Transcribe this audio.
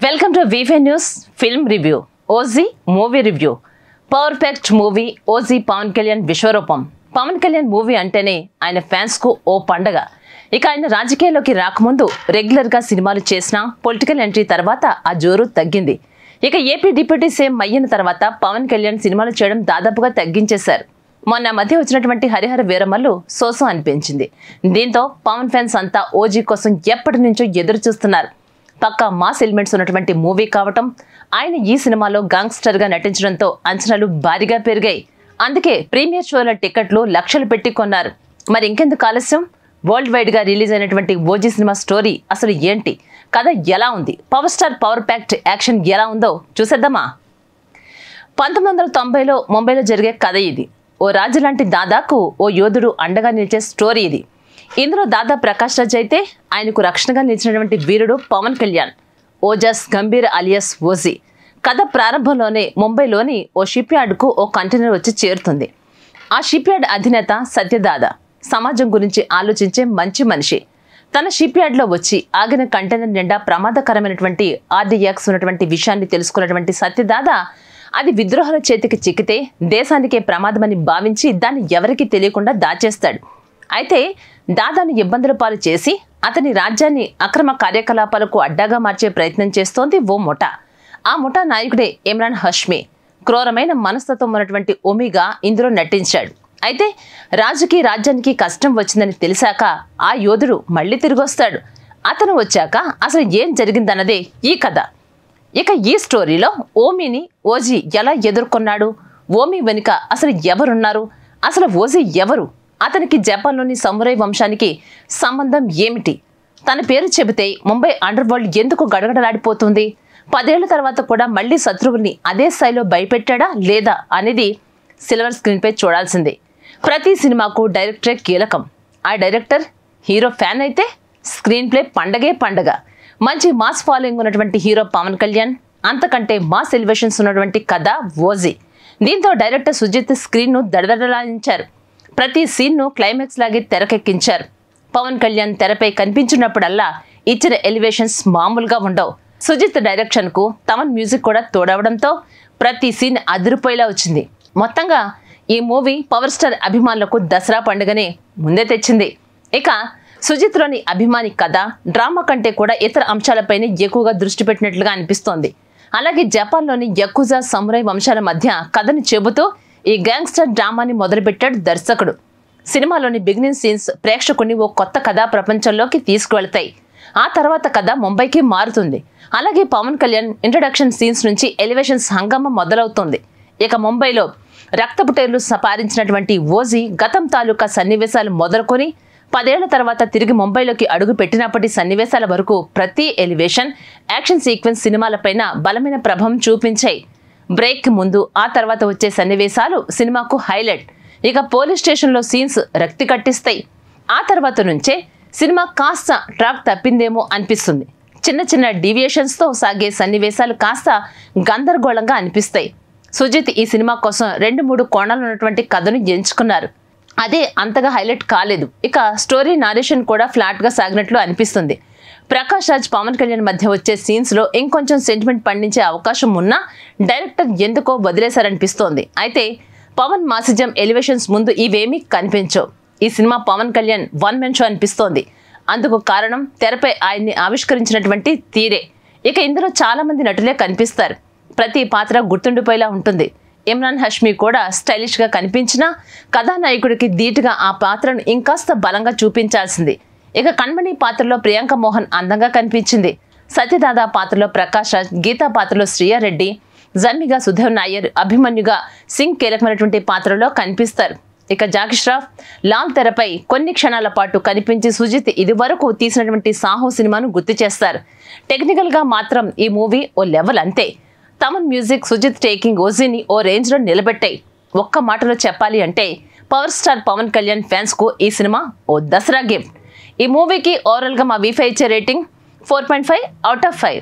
Welcome to వీవే news film review. OG movie review. Perfect movie OG Pawan Kalyan విశ్వరూపం. Pawan Kalyan movie అంటేనే ఆయన ఫ్యాన్స్ కు ఓ పండగ. ఇక ఆయన రాజకీయాల్లోకి రాకముందు రెగ్యులర్ గా సినిమాలు చేసినా పొలిటికల్ ఎంట్రీ తర్వాత ఆ జోరు తగ్గింది. ఇక ఏపీ డిప్యూటీ సీఎం అయ్యిన తర్వాత పవన్ కళ్యాణ్ సినిమాలు చేయడం దాదాపుగా తగ్గించేశారు. మొన్న మధ్య వచ్చినటువంటి హరిహర వీరమల్లు సోసం అనిపించింది. దీంతో పవన్ ఫ్యాన్స్ అంతా ఓజీ కోసం ఎప్పటి నుంచో ఎదురు చూస్తున్నారు. పక్కా మాస్ ఎలిమెంట్స్ ఉన్నటువంటి మూవీ కావటం, ఆయన ఈ సినిమాలో గాంగ్స్టర్ గా నటించడంతో అంచనాలు భారీగా పెరిగాయి. అందుకే ప్రీమియర్ షోల టికెట్లు లక్షలు పెట్టి కొన్నారు. మరి ఇంకెందుకు ఆలస్యం? వరల్డ్ వైడ్ గా రిలీజ్ అయినటువంటి ఓజీ సినిమా స్టోరీ అసలు ఏంటి, కథ ఎలా ఉంది, power star power packed action ఎలా ఉందో చూసేద్దామా? 1990లో ముంబైలో జరిగే కథ ఇది. ఓ రాజు లాంటి దాదాకు ఓ యోధుడు అండగా నిలిచే స్టోరీ ఇది. ఇందులో దాదా ప్రకాష్ రాజ్ అయితే ఆయనకు రక్షణగా నిలిచినటువంటి వీరుడు పవన్ కళ్యాణ్, ఓజస్ గంభీర్ అలియస్ ఓజీ. కథ ప్రారంభంలోనే ముంబైలోని ఓ షిప్ యార్డ్ కు ఓ కంటైనర్ వచ్చి చేరుతుంది. ఆ షిప్ యార్డ్ అధినేత సత్యదాదా సమాజం గురించి ఆలోచించే మంచి మనిషి. తన షిప్ యార్డ్ లో వచ్చి ఆగిన కంటైనర్ నిండా ప్రమాదకరమైనటువంటి ఆర్డీఎక్స్ ఉన్నటువంటి విషయాన్ని తెలుసుకున్నటువంటి సత్యదాదా అది విద్రోహాల చేతికి చిక్కితే దేశానికే ప్రమాదమని భావించి దాన్ని ఎవరికీ తెలియకుండా దాచేస్తాడు. అయితే దాదాను ఇబ్బందుల పాలు చేసి అతని రాజ్యాన్ని అక్రమ కార్యకలాపాలకు అడ్డాగా మార్చే ప్రయత్నం చేస్తోంది ఓ ముఠా. ఆ ముఠా నాయకుడే ఇమ్రాన్ హష్మీ. క్రూరమైన మనస్తత్వం ఉన్నటువంటి ఒమిగా ఇందులో నటించాడు. అయితే రాజుకి రాజ్యానికి కష్టం వచ్చిందని తెలిసాక ఆ యోధుడు మళ్లీ తిరిగొస్తాడు. అతను వచ్చాక అసలు ఏం జరిగిందన్నదే ఈ కథ. ఇక ఈ స్టోరీలో ఓమీని ఓజీ ఎలా ఎదుర్కొన్నాడు, ఓమీ వెనుక అసలు ఎవరున్నారు, అసలు ఓజీ ఎవరు, అతనికి జపాన్లోని సమురై వంశానికి సంబంధం ఏమిటి, తన పేరు చెబితే ముంబై అండర్ వరల్డ్ ఎందుకు గడగడలాడిపోతుంది, 10 ఏళ్ల తర్వాత కూడా మళ్లీ శత్రువుల్ని అదే స్థాయిలో భయపెట్టాడా లేదా అనేది సిల్వర్ స్క్రీన్ పై చూడాల్సిందే. ప్రతి సినిమాకు డైరెక్టరే కీలకం. ఆ డైరెక్టర్ హీరో ఫ్యాన్ అయితే స్క్రీన్ ప్లే పండగే పండగ. మంచి మాస్ ఫాలోయింగ్ ఉన్నటువంటి హీరో పవన్ కళ్యాణ్, అంతకంటే మాస్ ఎలివేషన్స్ ఉన్నటువంటి కథ ఓజీ. దీంతో డైరెక్టర్ సుజిత్ స్క్రీన్ ను దడదడలాడించారు. ప్రతి సీన్ ను క్లైమాక్స్ లాగే తెరకెక్కించారు. పవన్ కళ్యాణ్ తెరపై కనిపించినప్పుడల్లా ఇచ్చిన ఎలివేషన్స్ మామూలుగా ఉండవు. సుజిత్ డైరెక్షన్ కు తమన్ మ్యూజిక్ కూడా తోడవడంతో ప్రతి సీన్ అదిరిపోయేలా వచ్చింది. మొత్తంగా ఈ మూవీ పవర్ స్టార్ అభిమానులకు దసరా పండుగనే ముందే తెచ్చింది. ఇక సుజిత్ లోని అభిమాని కథ, డ్రామా కంటే కూడా ఇతర అంశాలపైనే ఎక్కువగా దృష్టి పెట్టినట్లుగా అనిపిస్తోంది. అలాగే జపాన్లోని యకుజా సమురై వంశాల మధ్య కథను చెబుతూ ఈ గ్యాంగ్స్టర్ డ్రామాని మొదలుపెట్టాడు దర్శకుడు. సినిమాలోని బిగినింగ్ సీన్స్ ప్రేక్షకుని ఓ కొత్త కథా ప్రపంచంలోకి తీసుకువెళ్తాయి. ఆ తర్వాత కథ ముంబైకి మారుతుంది. అలాగే పవన్ కళ్యాణ్ ఇంట్రడక్షన్ సీన్స్ నుంచి ఎలివేషన్స్ హంగామా మొదలవుతుంది. ఇక ముంబైలో రక్తపుటేర్లు సపారించినటువంటి ఓజీ గతం తాలూకా సన్నివేశాలు మొదలుకొని 10 ఏళ్ల తర్వాత తిరిగి ముంబైలోకి అడుగు పెట్టినప్పటి సన్నివేశాల వరకు ప్రతి ఎలివేషన్, యాక్షన్ సీక్వెన్స్ సినిమాలపైన బలమైన ప్రభావం చూపించాయి. బ్రేక్ ముందు ఆ తర్వాత వచ్చే సన్నివేశాలు సినిమాకు హైలైట్. ఇక పోలీస్ స్టేషన్ లో సీన్స్ రక్తి కట్టిస్తాయి. ఆ తర్వాత నుంచే సినిమా కాస్త ట్రాక్ తప్పిందేమో అనిపిస్తుంది. చిన్న చిన్న డీవియేషన్స్ తో సాగే సన్నివేశాలు కాస్త గందరగోళంగా అనిపిస్తాయి. సుజిత్ ఈ సినిమా కోసం 2-3 కోణాలు ఉన్నటువంటి కథను ఎంచుకున్నారు. అదే అంతగా హైలైట్ కాలేదు. ఇక స్టోరీ నారేషన్ కూడా ఫ్లాట్ గా సాగినట్లు అనిపిస్తుంది. ప్రకాష్ రాజ్ పవన్ కళ్యాణ్ మధ్య వచ్చే సీన్స్ లో ఇంకొంచెం సెంటిమెంట్ పండించే అవకాశం ఉన్నా డైరెక్టర్ ఎందుకో వదిలేశారనిపిస్తోంది. అయితే పవన్ మాసిజం ఎలివేషన్స్ ముందు ఇవేమీ కనిపించవు. ఈ cinema Pawan Kalyan one men show అనిపిస్తోంది. అందుకు కారణం తెరపై ఆయన్ని ఆవిష్కరించినటువంటి తీరే. ఇక ఇందులో చాలా మంది నటులే కనిపిస్తారు. ప్రతి పాత్ర గుర్తుండిపోయేలా ఉంటుంది. ఇమ్రాన్ హష్మీ కూడా స్టైలిష్ గా కనిపించినా కథానాయకుడికి ధీటుగా ఆ పాత్రను ఇంకాస్త బలంగా చూపించాల్సింది. ఇక కణ్మణి పాత్రలో ప్రియాంక మోహన్ అందంగా కనిపించింది. సత్యదాదా పాత్రలో ప్రకాష్ రాజ్, గీతా పాత్రలో శ్రీయారెడ్డి, జన్మిగా సుధేవ్ నాయర్, అభిమన్యుగా సింగ్ కీలకమైనటువంటి పాత్రలో కనిపిస్తారు. ఇక జాకీ ష్రాఫ్ లాల్ తెరపై కొన్ని క్షణాల పాటు కనిపించి సుజిత్ ఇది వరకు తీసినటువంటి సాహో సినిమాను గుర్తు చేస్తారు. టెక్నికల్ గా మాత్రం ఈ మూవీ ఓ లెవెల్ అంతే. తమన్ మ్యూజిక్, సుజిత్ టేకింగ్ ఓజీని ఓ రేంజ్ లో నిలబెట్టాయి. ఒక్క మాటలో చెప్పాలి అంటే power star Pawan Kalyan fans కు ఈ సినిమా ఓ దసరా గిఫ్ట్. ఈ మూవీకి ఓవరాల్ గా మా వీఫై ఇచ్చే రేటింగ్ 4.5 out of 5.